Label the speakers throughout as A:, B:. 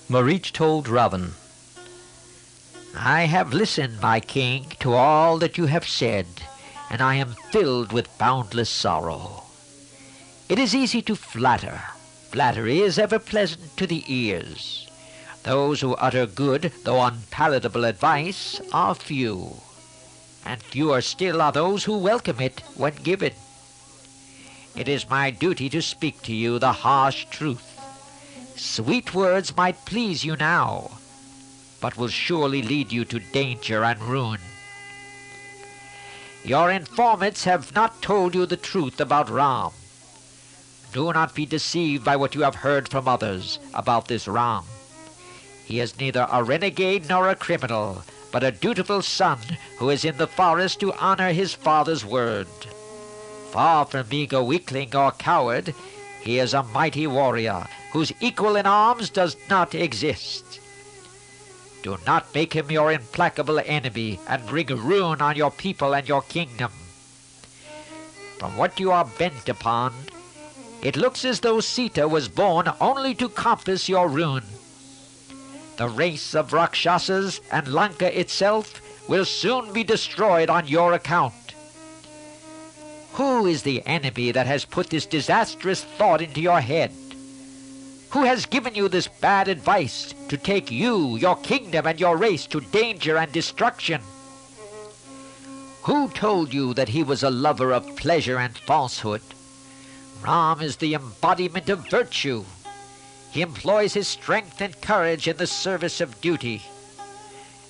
A: Marich told Ravan,
B: I have listened, my king, to all that you have said, and I am filled with boundless sorrow. It is easy to flatter. Flattery is ever pleasant to the ears. Those who utter good, though unpalatable advice, are few, and fewer still are those who welcome it when given. It is my duty to speak to you the harsh truth. Sweet words might please you now, but will surely lead you to danger and ruin. Your informants have not told you the truth about Ram. Do not be deceived by what you have heard from others about this Ram. He is neither a renegade nor a criminal, but a dutiful son who is in the forest to honor his father's word. Far from being a weakling or coward, he is a mighty warrior whose equal in arms does not exist. Do not make him your implacable enemy and bring ruin on your people and your kingdom. From what you are bent upon, it looks as though Sita was born only to compass your ruin. The race of Rakshasas and Lanka itself will soon be destroyed on your account. Who is the enemy that has put this disastrous thought into your head? Who has given you this bad advice to take you, your kingdom, and your race to danger and destruction? Who told you that he was a lover of pleasure and falsehood? Ram is the embodiment of virtue. He employs his strength and courage in the service of duty.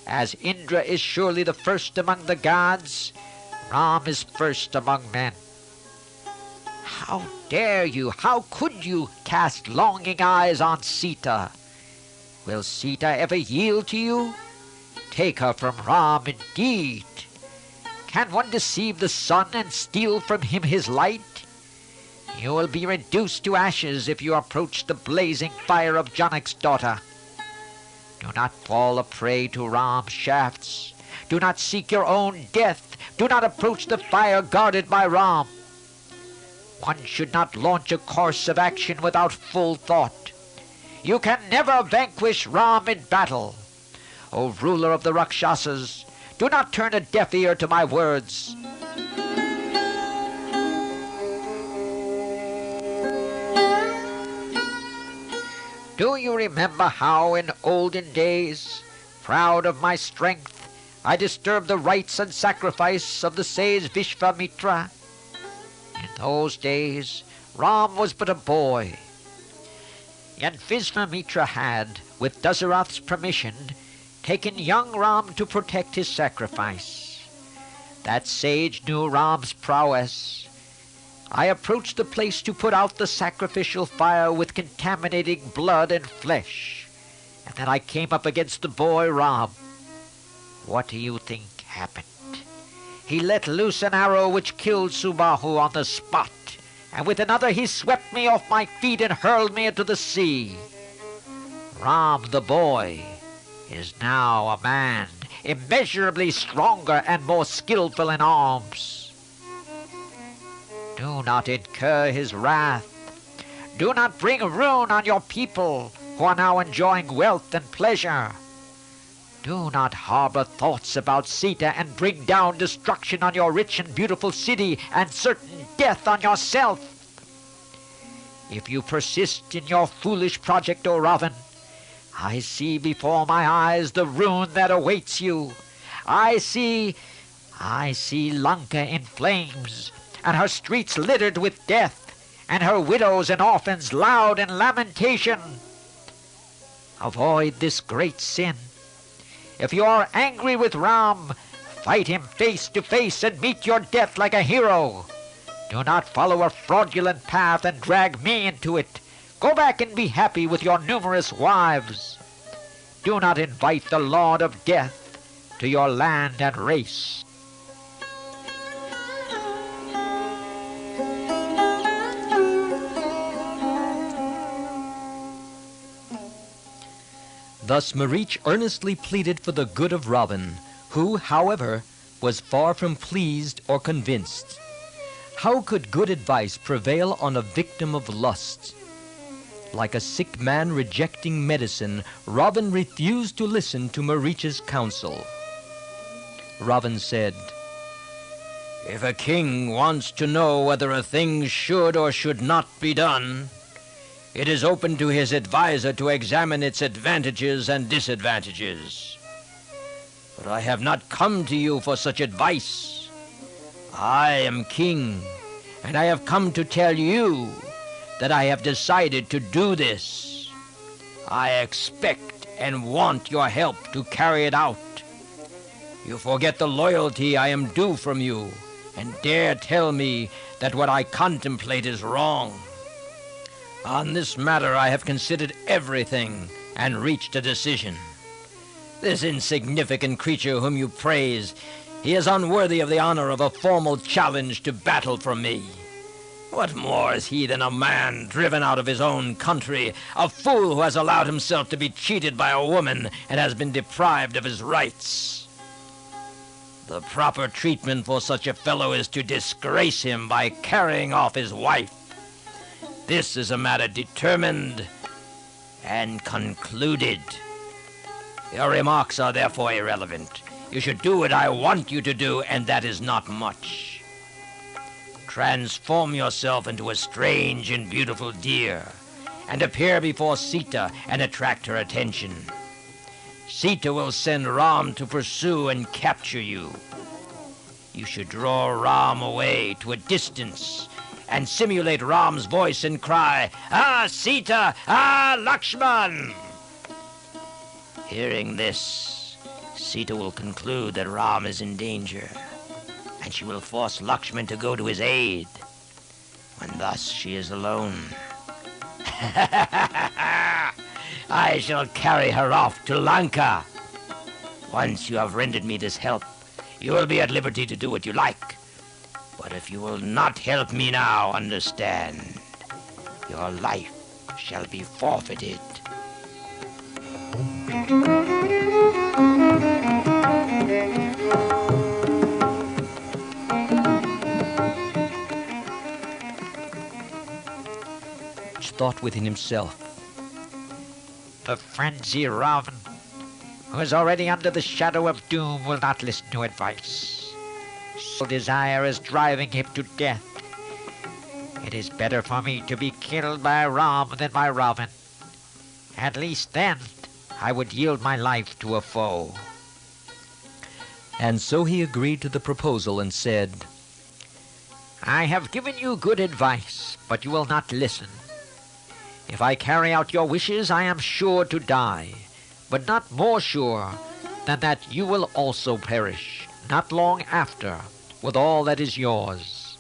B: As Indra is surely the first among the gods, Ram is first among men. How dare you, how could you cast longing eyes on Sita? Will Sita ever yield to you? Take her from Ram indeed. Can one deceive the sun and steal from him his light? You will be reduced to ashes if you approach the blazing fire of Janak's daughter. Do not fall a prey to Ram's shafts. Do not seek your own death. Do not approach the fire guarded by Ram. One should not launch a course of action without full thought. You can never vanquish Ram in battle. O ruler of the Rakshasas, do not turn a deaf ear to my words. Do you remember how in olden days, proud of my strength, I disturbed the rites and sacrifice of the sage Vishvamitra? In those days, Ram was but a boy, and Vishvamitra had, with Dasarath's permission, taken young Ram to protect his sacrifice. That sage knew Ram's prowess. I approached the place to put out the sacrificial fire with contaminating blood and flesh, and then I came up against the boy Ram. What do you think happened? He let loose an arrow which killed Subahu on the spot, and with another he swept me off my feet and hurled me into the sea. Ram the boy is now a man, immeasurably stronger and more skillful in arms. Do not incur his wrath. Do not bring ruin on your people who are now enjoying wealth and pleasure. Do not harbor thoughts about Sita and bring down destruction on your rich and beautiful city and certain death on yourself. If you persist in your foolish project, O Ravan, I see before my eyes the ruin that awaits you. I see Lanka in flames, and her streets littered with death, and her widows and orphans loud in lamentation. Avoid this great sin. If you are angry with Ram, fight him face to face and meet your death like a hero. Do not follow a fraudulent path and drag me into it. Go back and be happy with your numerous wives. Do not invite the Lord of Death to your land and race.
A: Thus Marich earnestly pleaded for the good of Ravan, who, however, was far from pleased or convinced. How could good advice prevail on a victim of lust? Like a sick man rejecting medicine, Robin refused to listen to Marich's counsel. Robin said,
C: "If a king wants to know whether a thing should or should not be done, it is open to his adviser to examine its advantages and disadvantages. But I have not come to you for such advice. I am king, and I have come to tell you that I have decided to do this. I expect and want your help to carry it out. You forget the loyalty I am due from you, and dare tell me that what I contemplate is wrong. On this matter I have considered everything and reached a decision. This insignificant creature whom you praise, he is unworthy of the honor of a formal challenge to battle from me. What more is he than a man driven out of his own country, a fool who has allowed himself to be cheated by a woman and has been deprived of his rights? The proper treatment for such a fellow is to disgrace him by carrying off his wife. This is a matter determined and concluded. Your remarks are therefore irrelevant. You should do what I want you to do, and that is not much. Transform yourself into a strange and beautiful deer, and appear before Sita and attract her attention. Sita will send Ram to pursue and capture you. You should draw Ram away to a distance and simulate Ram's voice and cry, "Ah, Sita! Ah, Lakshman!" Hearing this, Sita will conclude that Ram is in danger, and she will force Lakshman to go to his aid. When thus she is alone, I shall carry her off to Lanka. Once you have rendered me this help, you will be at liberty to do what you like. But if you will not help me now, understand, your life shall be forfeited.
A: thought within himself,
B: The frenzied Ravan, who is already under the shadow of doom, will not listen to advice. So desire is driving him to death. It is better for me to be killed by Ram than by Ravan. At least then I would yield my life to a foe.
A: And so he agreed to the proposal and said,
B: I have given you good advice, but you will not listen. If I carry out your wishes, I am sure to die, but not more sure than that you will also perish, not long after, with all that is yours.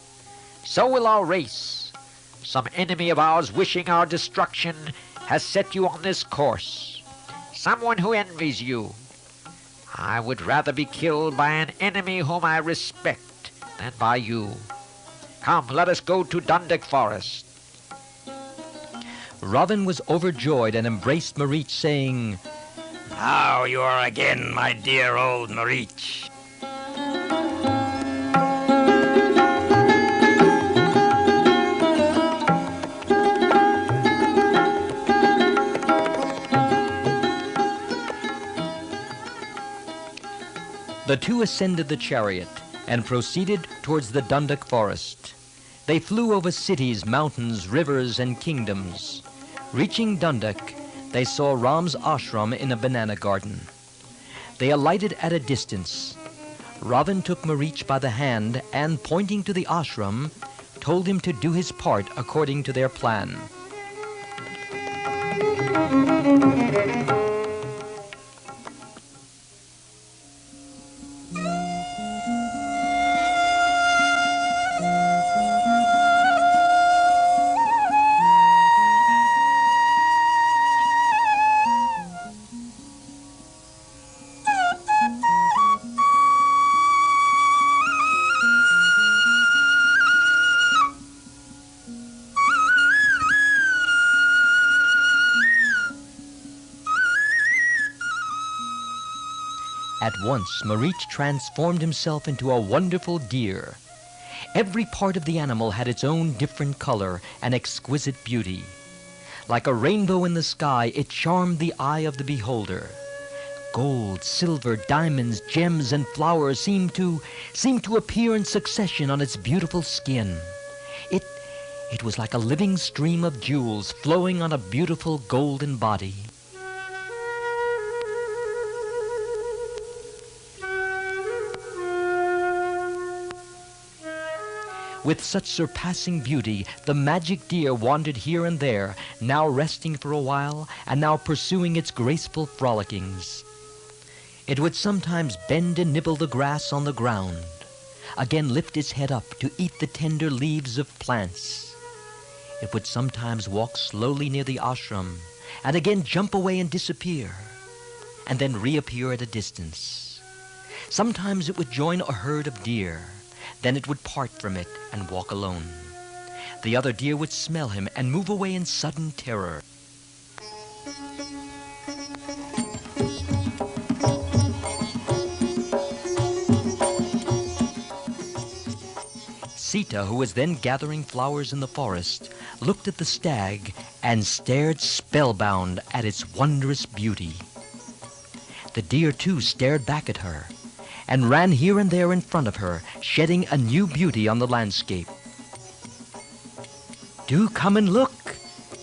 B: So will our race. Some enemy of ours wishing our destruction has set you on this course. Someone who envies you. I would rather be killed by an enemy whom I respect than by you. Come, let us go to Dundak Forest.
A: Ravan was overjoyed and embraced Marich, saying,
C: Now you are again my dear old Marich.
A: The two ascended the chariot and proceeded towards the Dundak forest. They flew over cities, mountains, rivers, and kingdoms. Reaching Dundak, they saw Ram's ashram in a banana garden. They alighted at a distance. Ravan took Marich by the hand and, pointing to the ashram, told him to do his part according to their plan. At once, Marich transformed himself into a wonderful deer. Every part of the animal had its own different color and exquisite beauty. Like a rainbow in the sky, it charmed the eye of the beholder. Gold, silver, diamonds, gems, and flowers seemed to appear in succession on its beautiful skin. It was like a living stream of jewels flowing on a beautiful golden body. With such surpassing beauty, the magic deer wandered here and there, now resting for a while, and now pursuing its graceful frolickings. It would sometimes bend and nibble the grass on the ground, again lift its head up to eat the tender leaves of plants. It would sometimes walk slowly near the ashram, and again jump away and disappear, and then reappear at a distance. Sometimes it would join a herd of deer. Then it would part from it and walk alone. The other deer would smell him and move away in sudden terror. Sita, who was then gathering flowers in the forest, looked at the stag and stared spellbound at its wondrous beauty. The deer, too, stared back at her and ran here and there in front of her, shedding a new beauty on the landscape. "Do come and look!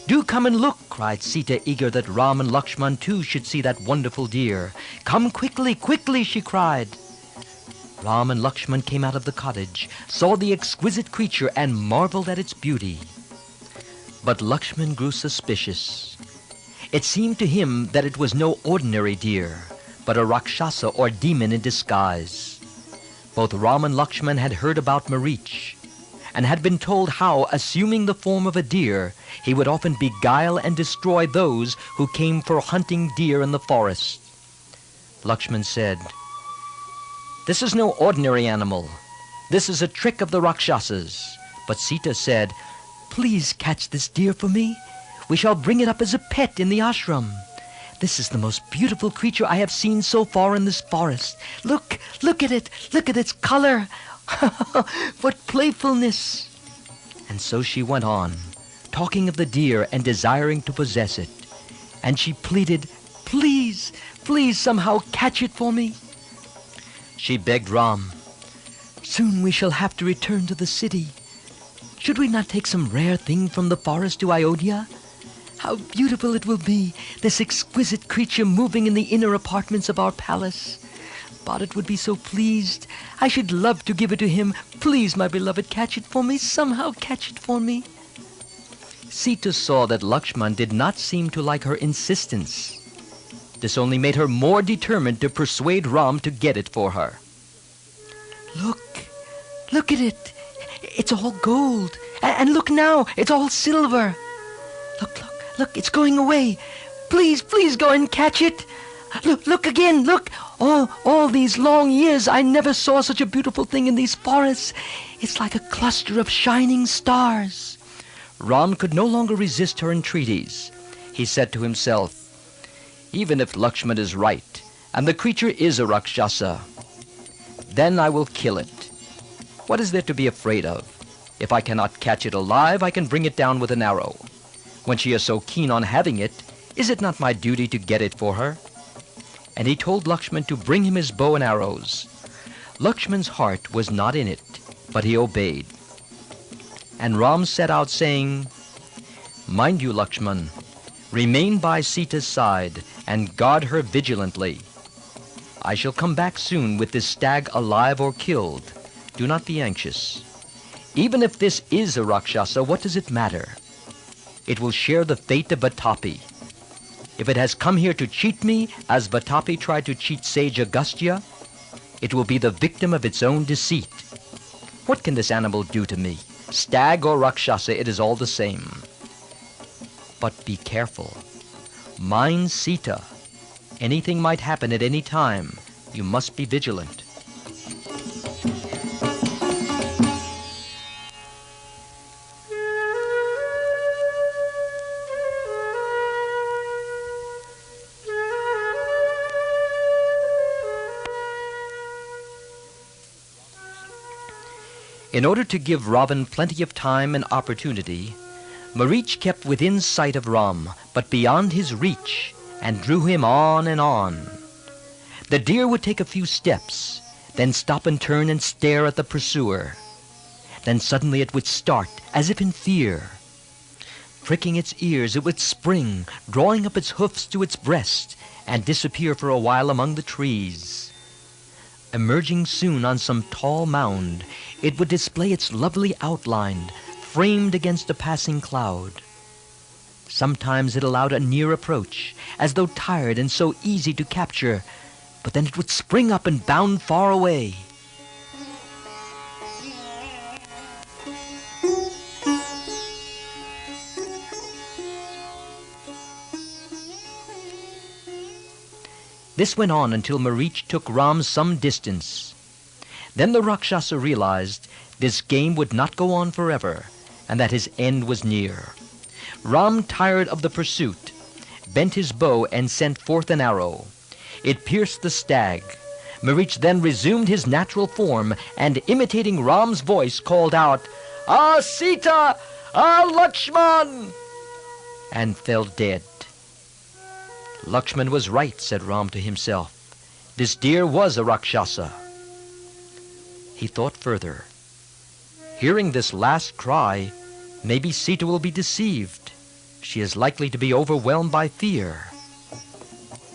A: Do come and look!" cried Sita, eager that Ram and Lakshman too should see that wonderful deer. "Come quickly, quickly!" she cried. Ram and Lakshman came out of the cottage, saw the exquisite creature, and marveled at its beauty. But Lakshman grew suspicious. It seemed to him that it was no ordinary deer, but a Rakshasa or demon in disguise. Both Ram and Lakshman had heard about Marich, and had been told how, assuming the form of a deer, he would often beguile and destroy those who came for hunting deer in the forest. Lakshman said, "This is no ordinary animal. This is a trick of the Rakshasas." But Sita said, "Please catch this deer for me. We shall bring it up as a pet in the ashram. This is the most beautiful creature I have seen so far in this forest. Look at it. Look at its color. What playfulness." And so she went on, talking of the deer and desiring to possess it. And she pleaded, "Please, please somehow catch it for me." She begged Ram, "Soon we shall have to return to the city. Should we not take some rare thing from the forest to Ayodhya? How beautiful it will be, this exquisite creature moving in the inner apartments of our palace. Bharat would be so pleased. I should love to give it to him. Please, my beloved, catch it for me. Somehow catch it for me." Sita saw that Lakshman did not seem to like her insistence. This only made her more determined to persuade Ram to get it for her. Look at it. It's all gold. And look now, it's all silver. Look, it's going away. Please, please go and catch it. Look again, look. All these long years I never saw such a beautiful thing in these forests. It's like a cluster of shining stars. Ram could no longer resist her entreaties. He said to himself, "Even if Lakshman is right, and the creature is a Rakshasa, then I will kill it. What is there to be afraid of? If I cannot catch it alive, I can bring it down with an arrow. When she is so keen on having it, is it not my duty to get it for her?" And he told Lakshman to bring him his bow and arrows. Lakshman's heart was not in it, but he obeyed. And Ram set out saying, "Mind you, Lakshman, remain by Sita's side and guard her vigilantly. I shall come back soon with this stag alive or killed. Do not be anxious. Even if this is a Rakshasa, what does it matter? It will share the fate of Vatapi. If it has come here to cheat me, as Vatapi tried to cheat sage Agastya, it will be the victim of its own deceit. What can this animal do to me? Stag or Rakshasa, it is all the same. But be careful. Mind Sita. Anything might happen at any time. You must be vigilant." In order to give Ravan plenty of time and opportunity, Marich kept within sight of Ram, but beyond his reach, and drew him on and on. The deer would take a few steps, then stop and turn and stare at the pursuer. Then suddenly it would start, as if in fear. Pricking its ears, it would spring, drawing up its hoofs to its breast, and disappear for a while among the trees. Emerging soon on some tall mound, it would display its lovely outline, framed against a passing cloud. Sometimes it allowed a near approach, as though tired and so easy to capture, but then it would spring up and bound far away. This went on until Marich took Ram some distance. Then the Rakshasa realized this game would not go on forever, and that his end was near. Ram, tired of the pursuit, bent his bow and sent forth an arrow. It pierced the stag. Marich then resumed his natural form, and imitating Ram's voice, called out, "Ah, Sita! Ah, Lakshman!" and fell dead. Lakshman was right, said Ram to himself. This deer was a Rakshasa. He thought further. Hearing this last cry, maybe Sita will be deceived. She is likely to be overwhelmed by fear.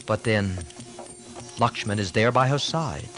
A: But then, Lakshman is there by her side.